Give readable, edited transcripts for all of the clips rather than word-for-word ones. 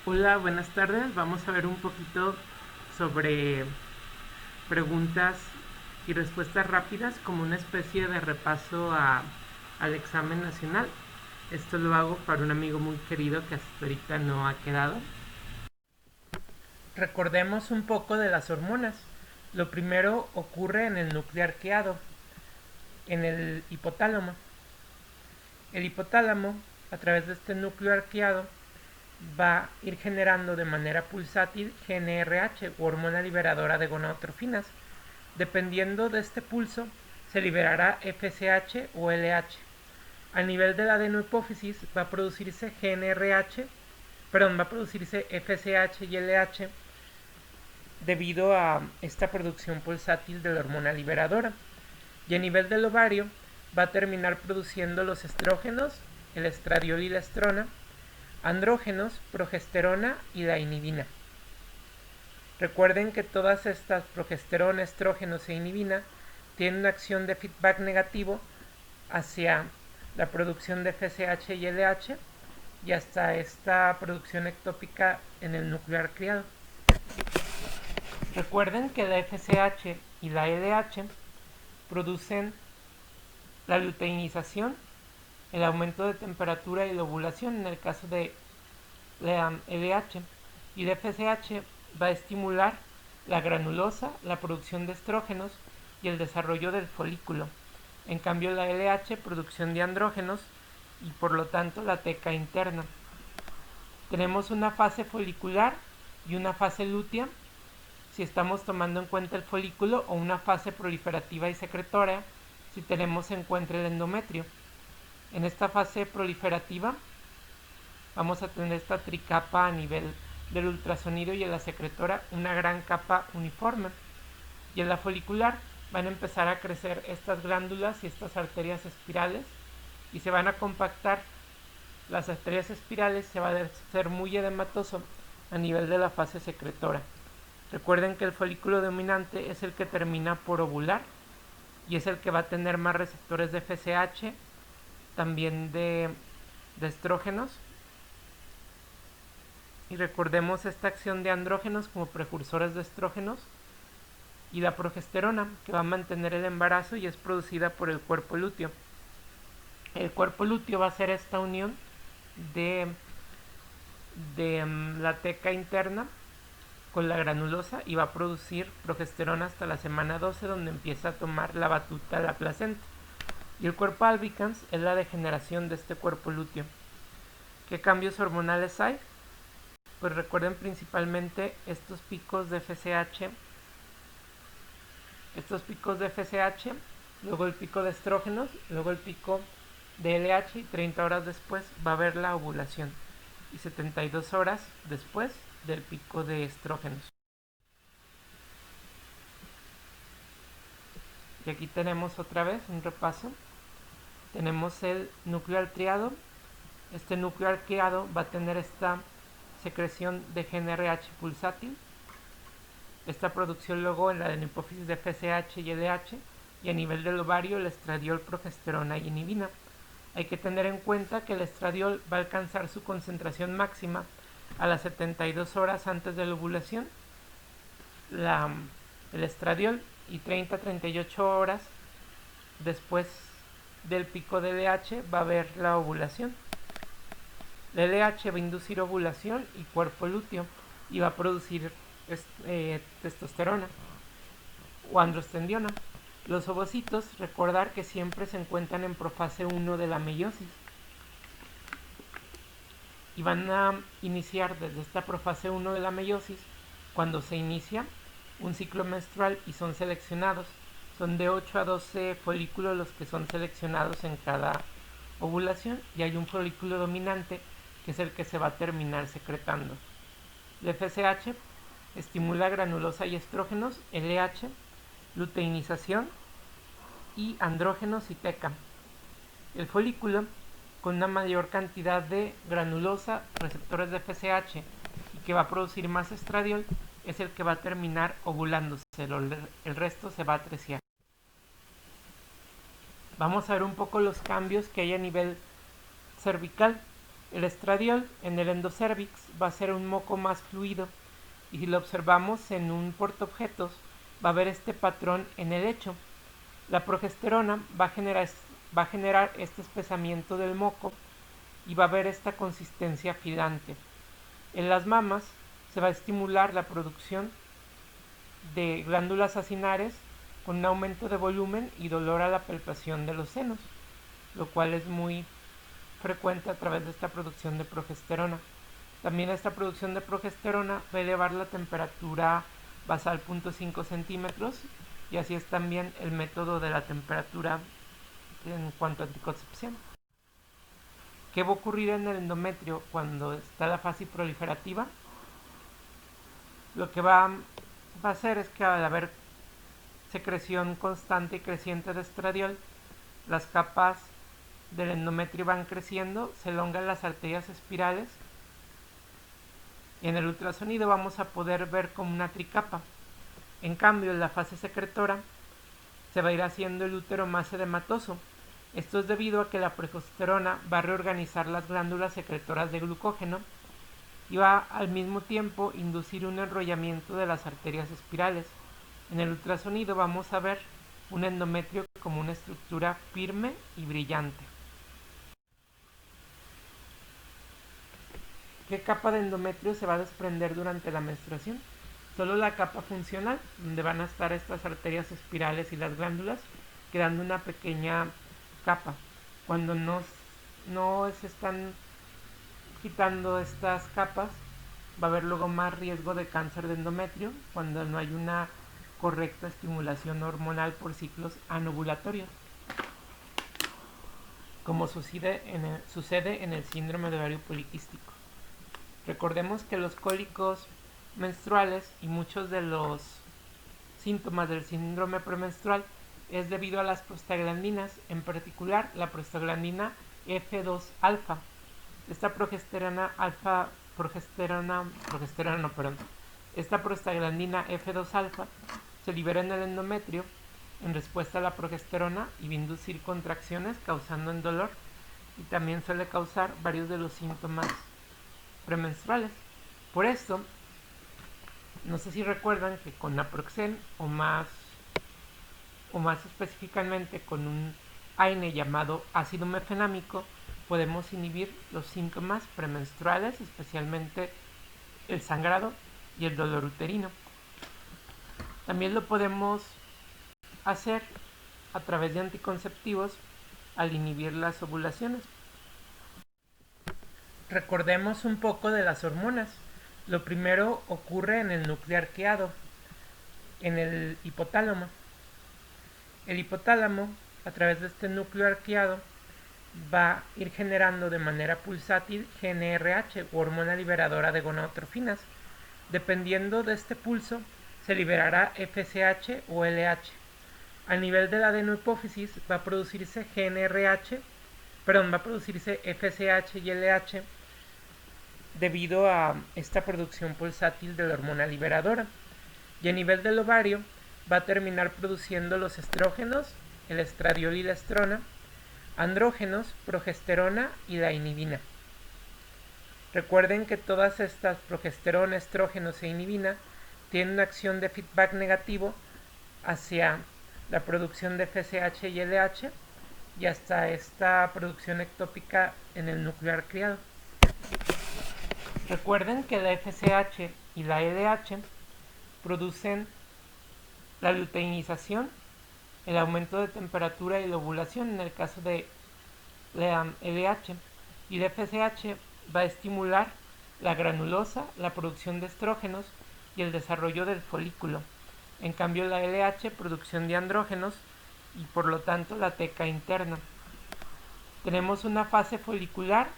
Hola, buenas tardes. Vamos a ver un poquito sobre preguntas y respuestas rápidas como una especie de repaso al examen nacional. Esto lo hago para un amigo muy querido que hasta ahorita no ha quedado. Recordemos un poco de las hormonas. Lo primero ocurre en el núcleo arqueado, en el hipotálamo. El hipotálamo, a través de este núcleo arqueado, va a ir generando de manera pulsátil GnRH o hormona liberadora de gonadotrofinas. Dependiendo de este pulso, se liberará FSH o LH. A nivel de la adenohipófisis va a producirse va a producirse FSH y LH debido a esta producción pulsátil de la hormona liberadora. Y a nivel del ovario va a terminar produciendo los estrógenos, el estradiol y la estrona, andrógenos, progesterona y la inhibina. Recuerden que todas estas, progesterona, estrógenos e inhibina, tienen una acción de feedback negativo hacia la producción de FSH y LH y hasta esta producción ectópica en el núcleo arqueado. Recuerden que la FSH y la LH producen la luteinización, el aumento de temperatura y la ovulación en el caso de la LH, y el FSH va a estimular la granulosa, la producción de estrógenos y el desarrollo del folículo. En cambio la LH, producción de andrógenos y por lo tanto la teca interna. Tenemos una fase folicular y una fase lútea si estamos tomando en cuenta el folículo, o una fase proliferativa y secretora si tenemos en cuenta el endometrio. En esta fase proliferativa vamos a tener esta tricapa a nivel del ultrasonido y en la secretora una gran capa uniforme. Y en la folicular van a empezar a crecer estas glándulas y estas arterias espirales y se van a compactar. Las arterias espirales se va a hacer muy edematoso a nivel de la fase secretora. Recuerden que el folículo dominante es el que termina por ovular y es el que va a tener más receptores de FSH, también de estrógenos. Y recordemos esta acción de andrógenos como precursores de estrógenos y la progesterona, que va a mantener el embarazo y es producida por el cuerpo lúteo. El cuerpo lúteo va a ser esta unión de la teca interna con la granulosa y va a producir progesterona hasta la semana 12, donde empieza a tomar la batuta la placenta. Y el cuerpo albicans es la degeneración de este cuerpo lúteo. ¿Qué cambios hormonales hay? Pues recuerden principalmente estos picos de FSH, luego el pico de estrógenos, luego el pico de LH y 30 horas después va a haber la ovulación y 72 horas después del pico de estrógenos. Y aquí tenemos otra vez un repaso. Tenemos el núcleo arqueado. Este núcleo arqueado va a tener esta secreción de GnRH pulsátil, esta producción luego en la adenohipófisis de FSH y LH, y a nivel del ovario el estradiol, progesterona y inhibina. Hay que tener en cuenta que el estradiol va a alcanzar su concentración máxima a las 72 horas antes de la ovulación, el estradiol, y 30-38 horas después del pico de LH va a haber la ovulación. La LH va a inducir ovulación y cuerpo lúteo y va a producir testosterona o androstendiona. Los ovocitos, recordar que siempre se encuentran en profase 1 de la meiosis y van a iniciar desde esta profase 1 de la meiosis cuando se inicia un ciclo menstrual y son seleccionados. Son de 8 a 12 folículos los que son seleccionados en cada ovulación y hay un folículo dominante que es el que se va a terminar secretando. El FSH estimula granulosa y estrógenos, LH, luteinización y andrógenos y teca. El folículo, con una mayor cantidad de granulosa, receptores de FSH y que va a producir más estradiol, es el que va a terminar ovulándose. El resto se va a trecear. Vamos a ver un poco los cambios que hay a nivel cervical. El estradiol en el endocérvix va a ser un moco más fluido y si lo observamos en un portaobjetos va a haber este patrón en el lecho. La progesterona va a generar este espesamiento del moco y va a haber esta consistencia filante. En las mamas se va a estimular la producción de glándulas acinares con un aumento de volumen y dolor a la palpación de los senos, lo cual es muy frecuente a través de esta producción de progesterona. También esta producción de progesterona va a elevar la temperatura basal 0.5 centímetros y así es también el método de la temperatura en cuanto a anticoncepción. ¿Qué va a ocurrir en el endometrio cuando está la fase proliferativa? Lo que va a hacer es que al haber secreción constante y creciente de estradiol, las capas del endometrio van creciendo, se elongan las arterias espirales y en el ultrasonido vamos a poder ver como una tricapa. En cambio, en la fase secretora se va a ir haciendo el útero más edematoso. Esto es debido a que la progesterona va a reorganizar las glándulas secretoras de glucógeno y va al mismo tiempo inducir un enrollamiento de las arterias espirales. En el ultrasonido vamos a ver un endometrio como una estructura firme y brillante. ¿Qué capa de endometrio se va a desprender durante la menstruación? Solo la capa funcional, donde van a estar estas arterias espirales y las glándulas, quedando una pequeña capa. Cuando no se están quitando estas capas, va a haber luego más riesgo de cáncer de endometrio cuando no hay una correcta estimulación hormonal por ciclos anovulatorios, como sucede en el síndrome de ovario poliquístico. Recordemos que los cólicos menstruales y muchos de los síntomas del síndrome premenstrual es debido a las prostaglandinas, en particular la prostaglandina F2-alfa. Esta esta prostaglandina F2-alfa se libera en el endometrio en respuesta a la progesterona y va a inducir contracciones causando el dolor y también suele causar varios de los síntomas premenstruales. Por esto, no sé si recuerdan que con naproxen o más específicamente con un AINE llamado ácido mefenámico podemos inhibir los síntomas premenstruales, especialmente el sangrado y el dolor uterino. También lo podemos hacer a través de anticonceptivos al inhibir las ovulaciones. Recordemos un poco de las hormonas. Lo primero ocurre en el núcleo arqueado, en el hipotálamo. El hipotálamo, a través de este núcleo arqueado, va a ir generando de manera pulsátil GnRH, o hormona liberadora de gonadotrofinas. Dependiendo de este pulso, se liberará FSH o LH. A nivel de la adenohipófisis va a producirse FSH y LH debido a esta producción pulsátil de la hormona liberadora. Y a nivel del ovario va a terminar produciendo los estrógenos, el estradiol y la estrona, andrógenos, progesterona y la inhibina. Recuerden que todas estas progesterona, estrógenos e inhibina tienen una acción de feedback negativo hacia la producción de FSH y LH y hasta esta producción ectópica en el núcleo arqueado. Recuerden que la FSH y la LH producen la luteinización, el aumento de temperatura y la ovulación en el caso de la LH, y la FSH va a estimular la granulosa, la producción de estrógenos y el desarrollo del folículo. En cambio la LH, producción de andrógenos y por lo tanto la teca interna. Tenemos una fase folicular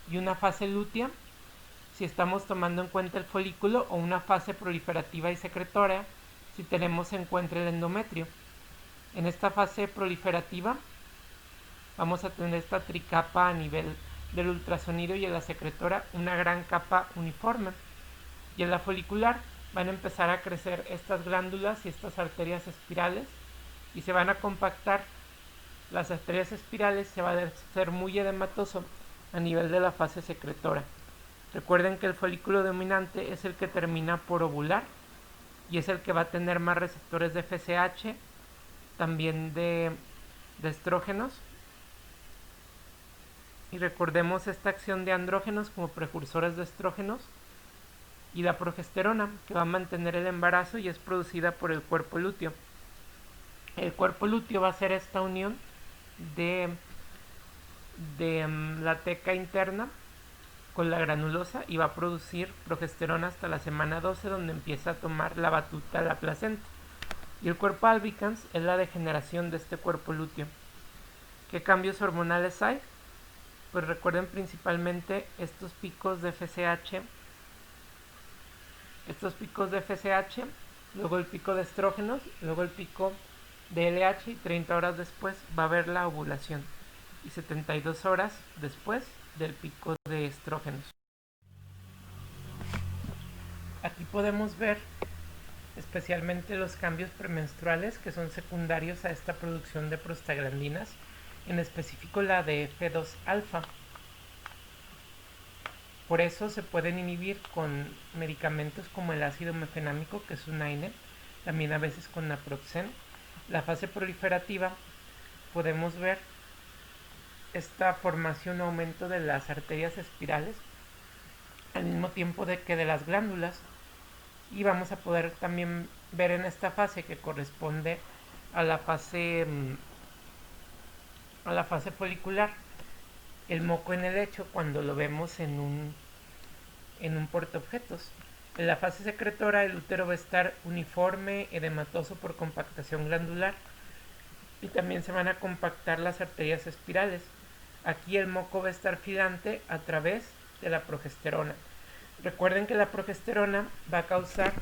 y una fase lútea si estamos tomando en cuenta el folículo, o una fase proliferativa y secretoria si tenemos en cuenta el endometrio. En esta fase proliferativa vamos a tener esta tricapa a nivel del ultrasonido y en la secretora una gran capa uniforme. Y en la folicular van a empezar a crecer estas glándulas y estas arterias espirales y se van a compactar. Las arterias espirales se va a hacer muy edematoso a nivel de la fase secretora. Recuerden que el folículo dominante es el que termina por ovular y es el que va a tener más receptores de FSH, también de estrógenos. Y recordemos esta acción de andrógenos como precursores de estrógenos y la progesterona, que va a mantener el embarazo y es producida por el cuerpo lúteo. El cuerpo lúteo va a ser esta unión de la teca interna con la granulosa y va a producir progesterona hasta la semana 12, donde empieza a tomar la batuta la placenta. Y el cuerpo albicans es la degeneración de este cuerpo lúteo. ¿Qué cambios hormonales hay? Pues recuerden principalmente estos picos de FSH, luego el pico de estrógenos, luego el pico de LH y 30 horas después va a haber la ovulación y 72 horas después del pico de estrógenos. Aquí podemos ver especialmente los cambios premenstruales que son secundarios a esta producción de prostaglandinas, en específico la de F2-alfa. Por eso se pueden inhibir con medicamentos como el ácido mefenámico, que es un AINE, también a veces con naproxen. La fase proliferativa podemos ver esta formación o aumento de las arterias espirales al mismo tiempo de que de las glándulas, y vamos a poder también ver en esta fase que corresponde a la fase folicular el moco en el lecho cuando lo vemos en un portaobjetos. En la fase secretora el útero va a estar uniforme, edematoso por compactación glandular y también se van a compactar las arterias espirales. Aquí el moco va a estar filante a través de la progesterona. Recuerden que la progesterona va a causar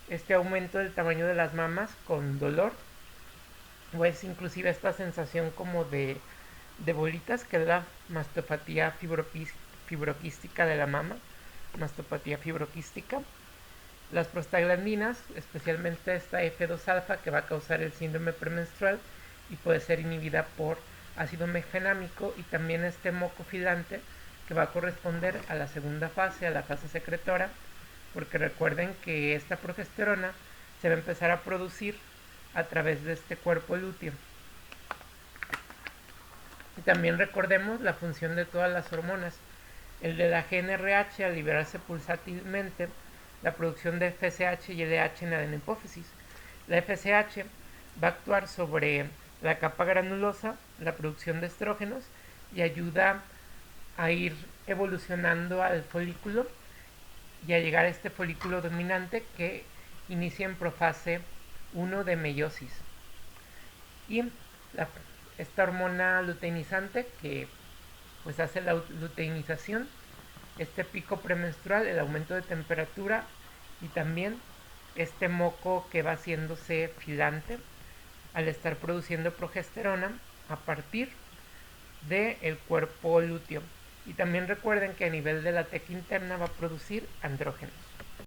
este aumento del tamaño de las mamas con dolor, o es inclusive esta sensación como de bolitas, que es la mastopatía fibroquística de la mama, mastopatía fibroquística. Las prostaglandinas, especialmente esta F2-alfa, que va a causar el síndrome premenstrual y puede ser inhibida por ácido mefenámico, y también este moco filante que va a corresponder a la segunda fase, a la fase secretora, porque recuerden que esta progesterona se va a empezar a producir a través de este cuerpo lúteo. Y también recordemos la función de todas las hormonas. El de la GnRH, al liberarse pulsátilmente, la producción de FSH y LH en la adenopófisis. La FSH va a actuar sobre la capa granulosa, la producción de estrógenos, y ayuda a ir evolucionando al folículo y a llegar a este folículo dominante que inicia en profase 1 de meiosis. Y esta hormona luteinizante que pues hace la luteinización, este pico premenstrual, el aumento de temperatura y también este moco que va haciéndose filante al estar produciendo progesterona a partir del cuerpo lúteo. Y también recuerden que a nivel de la teca interna va a producir andrógenos.